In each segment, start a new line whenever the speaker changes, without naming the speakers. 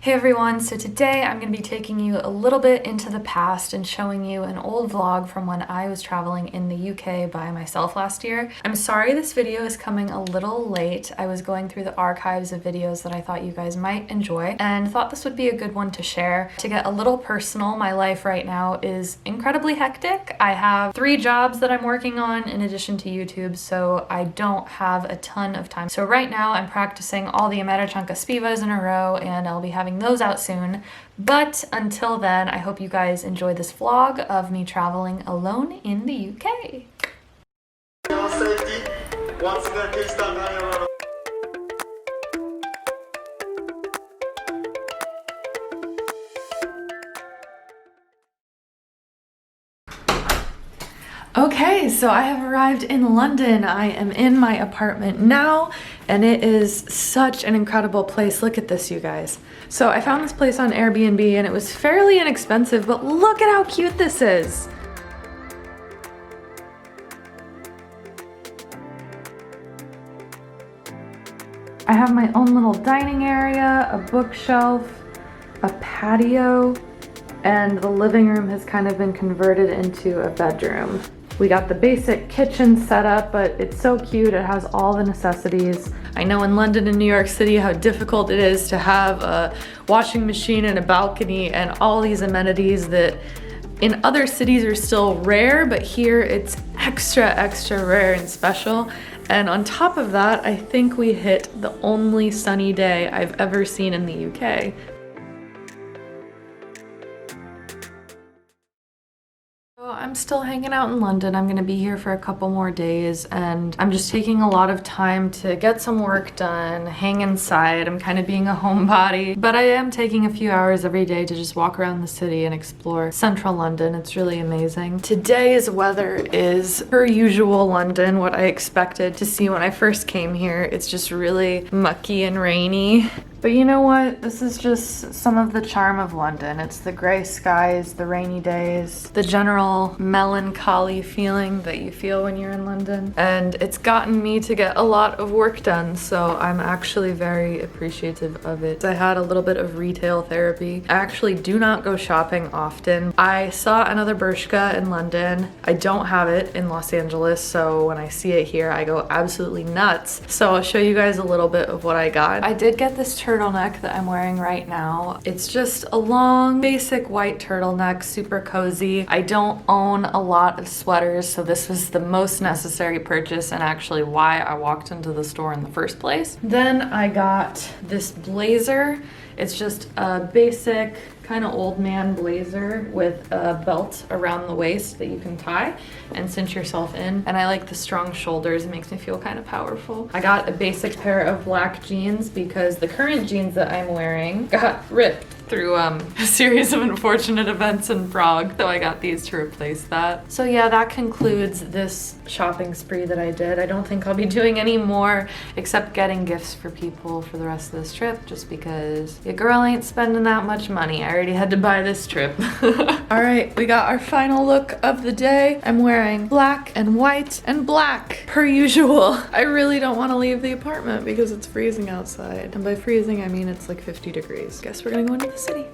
Hey everyone, so today I'm going to be taking you a little bit into the past and showing you an old vlog from when I was traveling in the UK by myself last year. I'm sorry this video is coming a little late. I was going through the archives of videos that I thought you guys might enjoy and thought this would be a good one to share. To get a little personal, my life right now is incredibly hectic. I have 3 jobs that I'm working on in addition to YouTube, so I don't have a ton of time. So right now I'm practicing all the Americanka spivas in a row and I'll be having those out soon. But until then, I hope you guys enjoy this vlog of me traveling alone in the UK. Okay, so I have arrived in London. I am in my apartment now, and it is such an incredible place. Look at this, you guys. So I found this place on Airbnb, and it was fairly inexpensive, but look at how cute this is. I have my own little dining area, a bookshelf, a patio, and the living room has kind of been converted into a bedroom. We got the basic kitchen set up, but it's so cute. It has all the necessities. I know in London and New York City how difficult it is to have a washing machine and a balcony and all these amenities that in other cities are still rare, but here it's extra rare and special. And on top of that, I think we hit the only sunny day I've ever seen in the UK. I'm still hanging out in London. I'm gonna be here for a couple more days and I'm just taking a lot of time to get some work done, hang inside. I'm kind of being a homebody, but I am taking a few hours every day to just walk around the city and explore central London. It's really amazing. Today's weather is per usual London, what I expected to see when I first came here. It's just really mucky and rainy. But you know what? This is just some of the charm of London. It's the gray skies, the rainy days, the general melancholy feeling that you feel when you're in London. And it's gotten me to get a lot of work done, so I'm actually very appreciative of it. I had a little bit of retail therapy. I actually do not go shopping often. I saw another Bershka in London. I don't have it in Los Angeles, so when I see it here, I go absolutely nuts. So I'll show you guys a little bit of what I got. I did get this turtleneck that I'm wearing right now. It's just a long, basic white turtleneck, super cozy. I don't own a lot of sweaters, so this was the most necessary purchase and actually why I walked into the store in the first place. Then I got this blazer. It's just a basic kind of old man blazer with a belt around the waist that you can tie and cinch yourself in. And I like the strong shoulders. It makes me feel kind of powerful. I got a basic pair of black jeans because the current jeans that I'm wearing got ripped through a series of unfortunate events in Prague. So I got these to replace that. So yeah, that concludes this shopping spree that I did. I don't think I'll be doing any more except getting gifts for people for the rest of this trip just because your girl ain't spending that much money. I already had to buy this trip. All right, we got our final look of the day. I'm wearing black and white and black per usual. I really don't want to leave the apartment because it's freezing outside. And by freezing, I mean it's like 50 degrees. Guess we're gonna go into the city.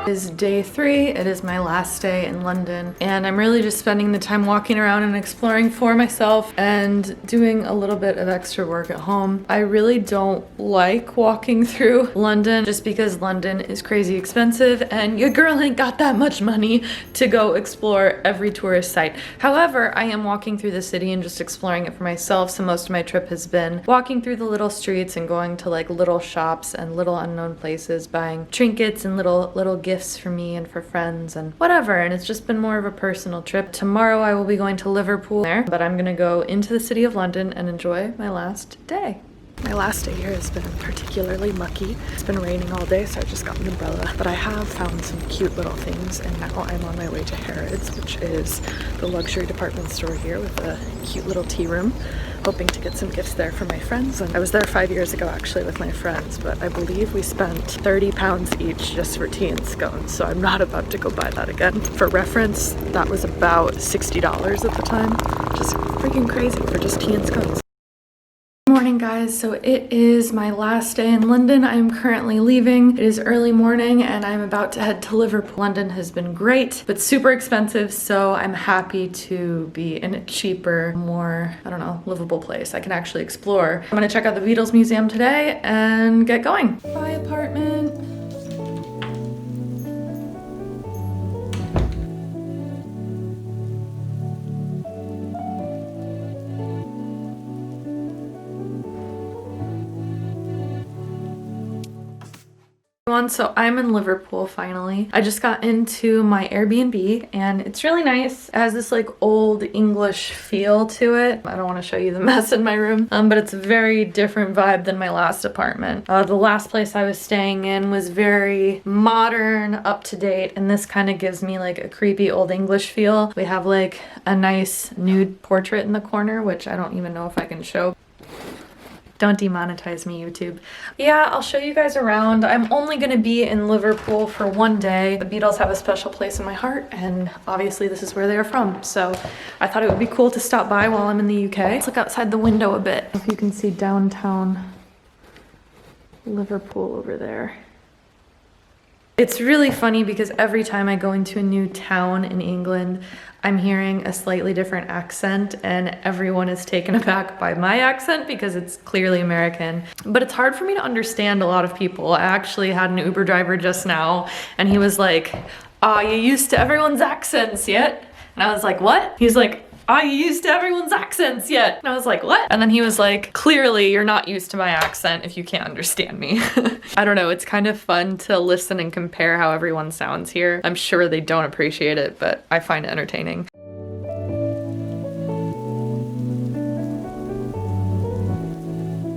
It is day 3. It is my last day in London and I'm really just spending the time walking around and exploring for myself and doing a little bit of extra work at home. I really don't like walking through London just because London is crazy expensive and your girl ain't got that much money to go explore every tourist site. However, I am walking through the city and just exploring it for myself, so most of my trip has been walking through the little streets and going to like little shops and little unknown places, buying trinkets and little gifts for me and for friends and whatever, and it's just been more of a personal trip. Tomorrow I will be going to Liverpool there, but I'm gonna go into the city of London and enjoy my last day. My last day here has been particularly mucky. It's been raining all day, so I just got an umbrella. But I have found some cute little things, and now I'm on my way to Harrods, which is the luxury department store here with a cute little tea room. Hoping to get some gifts there for my friends. And I was there 5 years ago actually with my friends, but I believe we spent £30 each just for tea and scones, so I'm not about to go buy that again. For reference, that was about $60 at the time. Just freaking crazy for just tea and scones. Morning guys, so it is my last day in London. I am currently leaving. It is early morning and I'm about to head to Liverpool. London has been great, but super expensive, so I'm happy to be in a cheaper, more, I don't know, livable place I can actually explore. I'm gonna check out the Beatles museum today and get going. Bye apartment. So I'm in Liverpool finally. I just got into my Airbnb and it's really nice. It has this like old English feel to it. I don't want to show you the mess in my room, but it's a very different vibe than my last apartment. The last place I was staying in was very modern, up to date, and this kind of gives me like a creepy old English feel. We have like a nice nude portrait in the corner, which I don't even know if I can show. Don't demonetize me, YouTube. Yeah, I'll show you guys around. I'm only gonna be in Liverpool for one day. The Beatles have a special place in my heart, and obviously this is where they are from. So I thought it would be cool to stop by while I'm in the UK. Let's look outside the window a bit. If you can see downtown Liverpool over there. It's really funny because every time I go into a new town in England, I'm hearing a slightly different accent and everyone is taken aback by my accent because it's clearly American. But it's hard for me to understand a lot of people. I actually had an Uber driver just now and he was like, "Ah, you used to everyone's accents yet?" And I was like, "What?" He's like, "Are you used to everyone's accents yet?" And I was like, "What?" And then he was like, "Clearly you're not used to my accent if you can't understand me." I don't know, it's kind of fun to listen and compare how everyone sounds here. I'm sure they don't appreciate it, but I find it entertaining.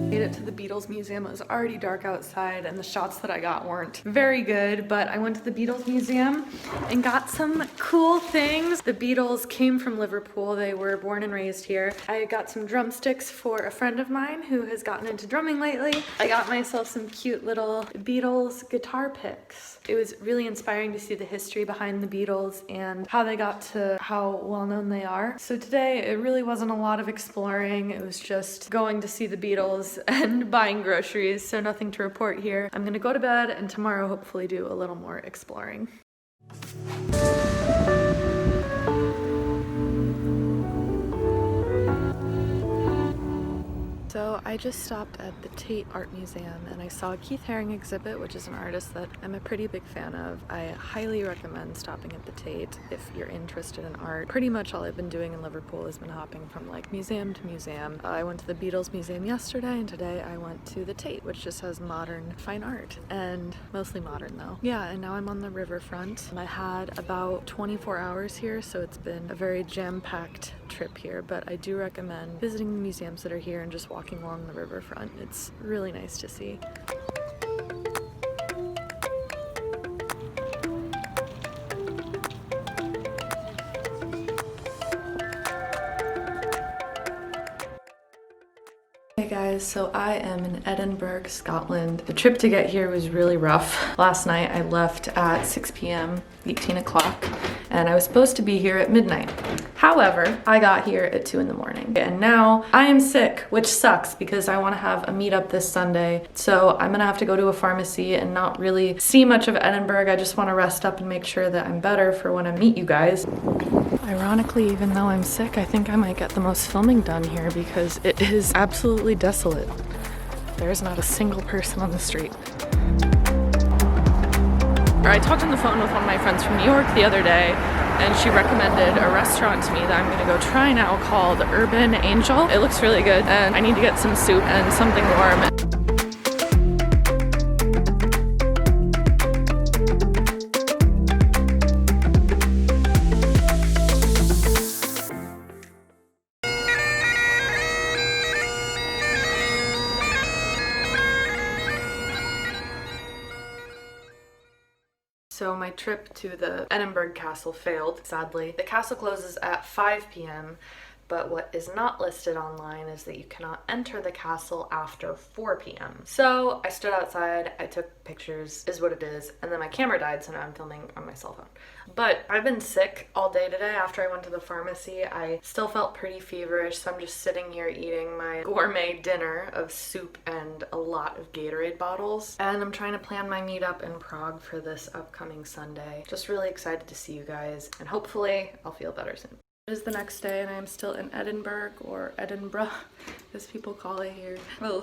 Made it to the Beatles museum. It was already dark outside and the shots that I got weren't very good, but I went to the Beatles museum and got some cool things. The Beatles came from Liverpool. They were born and raised here. I got some drumsticks for a friend of mine who has gotten into drumming lately. I got myself some cute little Beatles guitar picks. It was really inspiring to see the history behind the Beatles and how they got to how well known they are. So today it really wasn't a lot of exploring. It was just going to see the Beatles and buying groceries, so nothing to report here. I'm gonna go to bed and tomorrow hopefully do a little more exploring. So I just stopped at the Tate Art Museum and I saw a Keith Haring exhibit, which is an artist that I'm a pretty big fan of. I highly recommend stopping at the Tate if you're interested in art. Pretty much all I've been doing in Liverpool has been hopping from like museum to museum. I went to the Beatles Museum yesterday and today I went to the Tate, which just has modern fine art, and mostly modern though. Yeah, and now I'm on the riverfront. I had about 24 hours here, so it's been a very jam-packed trip here, but I do recommend visiting the museums that are here and just walking along the riverfront. It's really nice to see. Hey guys, so I am in Edinburgh, Scotland. The trip to get here was really rough. Last night I left at 6 p.m., 18 o'clock, and I was supposed to be here at midnight. However, I got here at 2 in the morning and now I am sick, which sucks because I want to have a meetup this Sunday. So I'm gonna have to go to a pharmacy and not really see much of Edinburgh. I just want to rest up and make sure that I'm better for when I meet you guys. Ironically, even though I'm sick, I think I might get the most filming done here because it is absolutely desolate. There's not a single person on the street. I talked on the phone with one of my friends from New York the other day and she recommended a restaurant to me that I'm gonna go try now called Urban Angel. It looks really good and I need to get some soup and something warm. So my trip to the Edinburgh castle failed, sadly. The castle closes at 5 p.m. but what is not listed online is that you cannot enter the castle after 4 p.m. So I stood outside, I took pictures, is what it is, and then my camera died, so now I'm filming on my cell phone. But I've been sick all day today. After I went to the pharmacy, I still felt pretty feverish, so I'm just sitting here eating my gourmet dinner of soup and a lot of Gatorade bottles. And I'm trying to plan my meetup in Prague for this upcoming Sunday. Just really excited to see you guys, and hopefully I'll feel better soon. It is the next day and I am still in Edinburgh, or Edinburgh, as people call it here. Oh,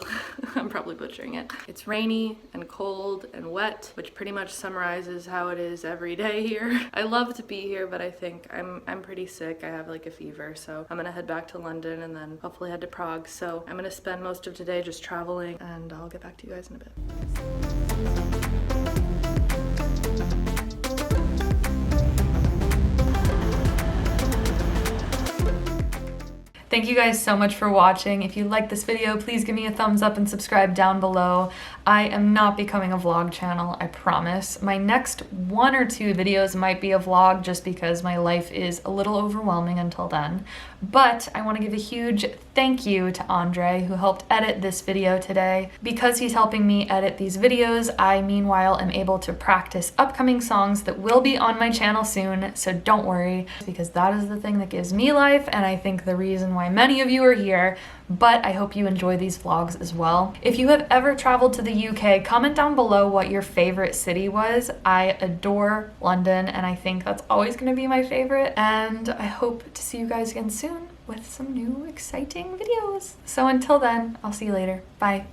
I'm probably butchering it. It's rainy and cold and wet, which pretty much summarizes how it is every day here. I love to be here, but I think I'm pretty sick. I have like a fever, so I'm gonna head back to London and then hopefully head to Prague. So I'm gonna spend most of today just traveling, and I'll get back to you guys in a bit. Thank you guys so much for watching. If you like this video, please give me a thumbs up and subscribe down below. I am not becoming a vlog channel, I promise. My next 1 or 2 videos might be a vlog just because my life is a little overwhelming until then. But I want to give a huge thank you to Ondrej, who helped edit this video today. Because he's helping me edit these videos, I meanwhile am able to practice upcoming songs that will be on my channel soon, so don't worry, because that is the thing that gives me life, and I think the reason why many of you are here. But I hope you enjoy these vlogs as well. If you have ever traveled to the UK, comment down below what your favorite city was. I adore London, and I think that's always going to be my favorite. And I hope to see you guys again soon with some new exciting videos. So until then, I'll see you later. Bye.